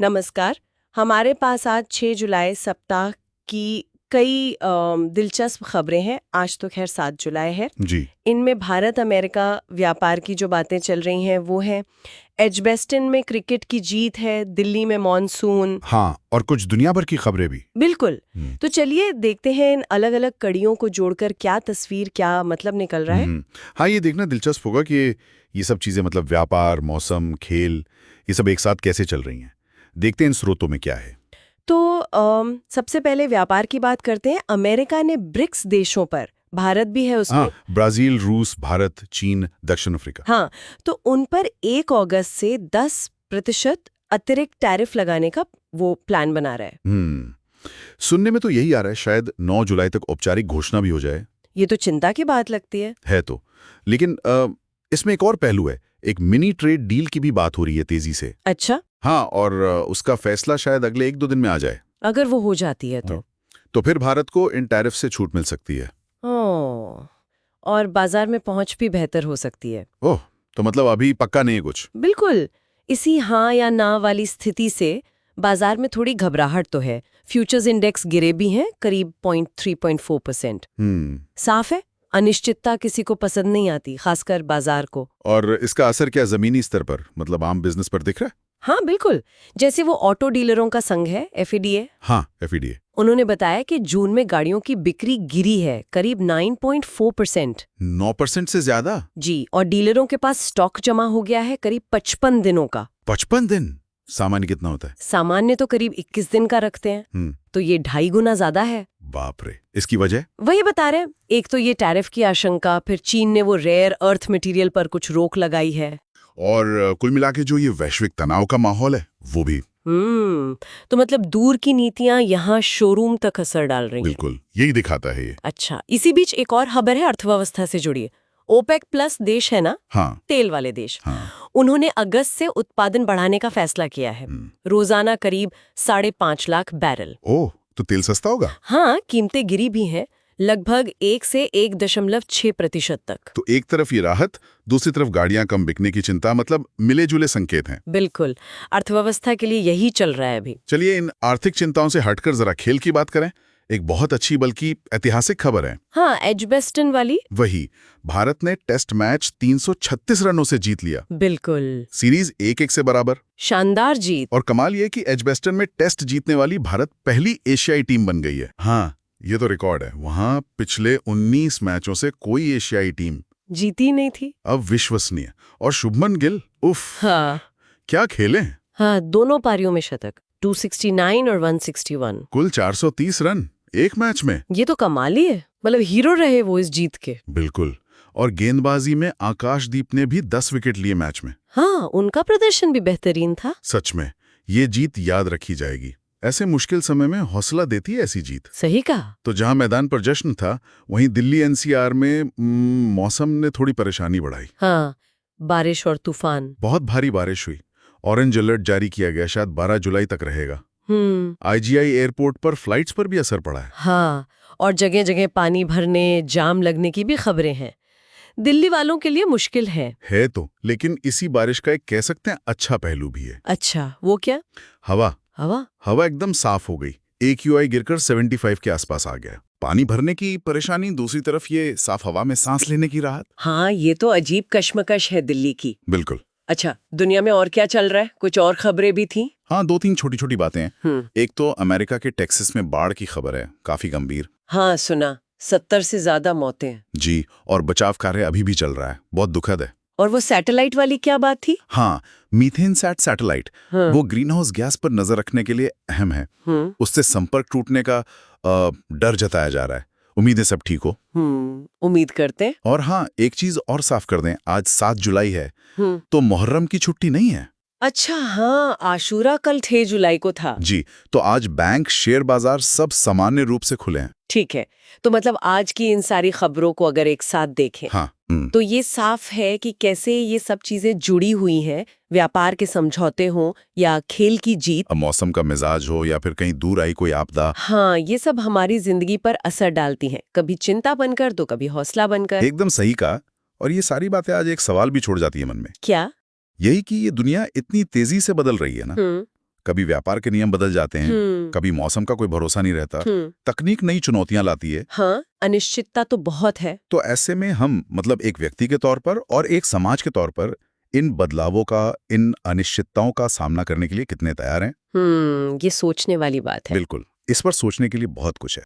नमस्कार। हमारे पास आज 6 जुलाई सप्ताह की कई दिलचस्प खबरें हैं। आज तो खैर 7 जुलाई है। जी। इनमें भारत अमेरिका व्यापार की जो बातें चल रही हैं वो हैं, एजबेस्टन में क्रिकेट की जीत है, दिल्ली में मॉनसून। हाँ, और कुछ दुनिया भर की खबरें भी। बिल्कुल। हम्म, तो चलिए देखते हैं इन अलग अलग कड़ियों को जोड़कर क्या तस्वीर, क्या मतलब निकल रहा है। हाँ, ये देखना दिलचस्प होगा कि ये सब चीजें मतलब व्यापार, मौसम, खेल, ये सब एक साथ कैसे चल रही हैं। देखते हैं इन स्रोतों में क्या है। तो सबसे पहले व्यापार की बात करते हैं। अमेरिका ने ब्रिक्स देशों पर, भारत भी है उसमें। हाँ, ब्राजील, रूस, भारत, चीन, दक्षिण अफ्रीका। हाँ, तो उन पर 1 अगस्त से 10% अतिरिक्त टैरिफ लगाने का वो प्लान बना रहा है। सुनने में तो यही आ रहा है, शायद 9 जुलाई तक औपचारिक घोषणा भी हो जाए। ये तो चिंता की बात लगती है। तो लेकिन इसमें एक और पहलू है। एक मिनी ट्रेड डील की भी बात हो रही है तेजी से। अच्छा, हाँ, और उसका फैसला शायद अगले 1-2 दिन में आ जाए। अगर वो हो जाती है तो फिर भारत को इन टैरिफ से छूट मिल सकती है। ओह, और बाजार में पहुंच भी बेहतर हो सकती है। ओह, तो मतलब अभी पक्का नहीं है कुछ। बिल्कुल। इसी हाँ या ना वाली स्थिति से बाजार में थोड़ी घबराहट तो है। फ्यूचर्स इंडेक्स गिरे भी हैं, करीब 0.3-0.4%। साफ है, अनिश्चितता किसी को पसंद नहीं आती, खासकर बाजार को। और इसका असर क्या जमीनी स्तर पर, मतलब आम बिजनेस पर दिख रहा है? हाँ बिल्कुल। जैसे वो ऑटो डीलरों का संघ है, एफईडीए, हाँ, एफईडीए। उन्होंने बताया कि जून में गाड़ियों की बिक्री गिरी है, करीब 9.4%। 9% से ज्यादा? जी, और डीलरों के पास स्टॉक जमा हो गया है करीब 55 दिनों का। 55 दिन? सामान्य कितना होता है? सामान्य तो करीब 21 दिन का रखते हैं। तो ये 2.5 गुना ज्यादा है। बाप रे, इसकी वजह? वही बता रहे हैं, एक तो ये टैरिफ की आशंका, फिर चीन ने वो रेयर अर्थ मटेरियल पर कुछ रोक लगाई है। और कुल मिला के जो ये वैश्विक तनाव का माहौल है वो भी। तो मतलब दूर की नीतियां यहाँ शोरूम तक असर डाल रही हैं। बिल्कुल, यही दिखाता है ये। अच्छा, इसी बीच एक और खबर है अर्थव्यवस्था से जुड़ी। ओपेक प्लस देश है ना, हाँ। तेल वाले देश, हाँ। उन्होंने अगस्त से उत्पादन बढ़ाने का फैसला किया है। रोजाना करीब 5.5 लाख बैरल। ओह, तो तेल सस्ता होगा? हाँ, कीमतें गिरी भी हैं, लगभग 1 से 1.6% तक। तो एक तरफ ये राहत, दूसरी तरफ गाड़ियां कम बिकने की चिंता, मतलब मिले जुले संकेत हैं। बिल्कुल, अर्थव्यवस्था के लिए यही चल रहा है अभी। चलिए इन आर्थिक चिंताओं से हटकर जरा खेल की बात करें। एक बहुत अच्छी बल्कि ऐतिहासिक खबर है। हाँ, एजबेस्टन वाली। वही, भारत ने टेस्ट मैच 336 रनों से जीत लिया। बिल्कुल, सीरीज 1-1 से बराबर। शानदार जीत। और कमाल ये कि एजबेस्टन में टेस्ट जीतने वाली भारत पहली एशियाई टीम बन गई है। हाँ, ये तो रिकॉर्ड है। वहां पिछले 19 मैचों से कोई एशियाई टीम जीती नहीं थी। अब विश्वसनीय। और शुभमन गिल, उफ, हाँ क्या खेले। हाँ, दोनों पारियों में शतक, 269 और 161। कुल 430 रन एक मैच में। ये तो कमाल ही है, मतलब हीरो रहे वो इस जीत के। बिल्कुल। और गेंदबाजी में आकाशदीप ने भी 10 विकेट लिए मैच में। हाँ, उनका प्रदर्शन भी बेहतरीन था। सच में, ये जीत याद रखी जाएगी। ऐसे मुश्किल समय में हौसला देती है ऐसी जीत। सही कहा। तो जहां मैदान पर जश्न था, वहीं दिल्ली एनसीआर में मौसम ने थोड़ी परेशानी बढ़ाई। हाँ, बारिश और तूफान। बहुत भारी बारिश हुई। ऑरेंज अलर्ट जारी किया गया, शायद 12 जुलाई तक रहेगा। आईजीआई एयरपोर्ट पर फ्लाइट्स पर भी असर पड़ा है। हाँ, और जगह जगह पानी भरने, जाम लगने की भी खबरें हैं। दिल्ली वालों के लिए मुश्किल है तो, लेकिन इसी बारिश का एक कह सकते हैं अच्छा पहलू भी है। अच्छा, वो क्या? हवा हवा एकदम साफ हो गई। AQI गिरकर 75 के आसपास आ गया। पानी भरने की परेशानी, दूसरी तरफ ये साफ हवा में सांस लेने की राहत। हाँ, ये तो अजीब कश्मकश है दिल्ली की। बिल्कुल। अच्छा, दुनिया में और क्या चल रहा है? कुछ और खबरें भी थी? हाँ, 2-3 छोटी छोटी बातें हैं। एक तो अमेरिका के टेक्सास में बाढ़ की खबर है, काफी गंभीर। हाँ, सुना, 70 से ज्यादा मौतें। जी, और बचाव कार्य अभी भी चल रहा है, बहुत दुखद है। और वो सैटेलाइट वाली क्या बात थी? हाँ, मीथेन सैटेलाइट, वो ग्रीन हाउस गैस पर नजर रखने के लिए अहम है। उससे संपर्क टूटने का डर जताया जा रहा है। उम्मीद है सब ठीक हो। उम्मीद करते हैं। और हाँ, एक चीज और साफ कर दें, आज 7 जुलाई है, तो मुहर्रम की छुट्टी नहीं है। अच्छा, हाँ, आशूरा कल 6 जुलाई को था। जी, तो आज बैंक, शेयर बाजार सब सामान्य रूप से खुले हैं। ठीक है, तो मतलब आज की इन सारी खबरों को अगर एक साथ देखें, हाँ, तो ये साफ है कि कैसे ये सब चीजें जुड़ी हुई हैं, व्यापार के समझौते हों या खेल की जीत, मौसम का मिजाज हो या फिर कहीं दूर आई कोई आपदा। हाँ, ये सब हमारी जिंदगी पर असर डालती हैं, कभी चिंता बनकर तो कभी हौसला बनकर। एकदम सही कहा। और ये सारी बातें आज एक सवाल भी छोड़ जाती है मन में। क्या? यही कि ये दुनिया इतनी तेजी से बदल रही है ना, कभी व्यापार के नियम बदल जाते हैं, कभी मौसम का कोई भरोसा नहीं रहता, तकनीक नई चुनौतियां लाती है। हाँ, अनिश्चितता तो बहुत है। तो ऐसे में हम मतलब एक व्यक्ति के तौर पर और एक समाज के तौर पर इन बदलावों का, इन अनिश्चितताओं का सामना करने के लिए कितने तैयार हैं? ये सोचने वाली बात है। बिल्कुल, इस पर सोचने के लिए बहुत कुछ है।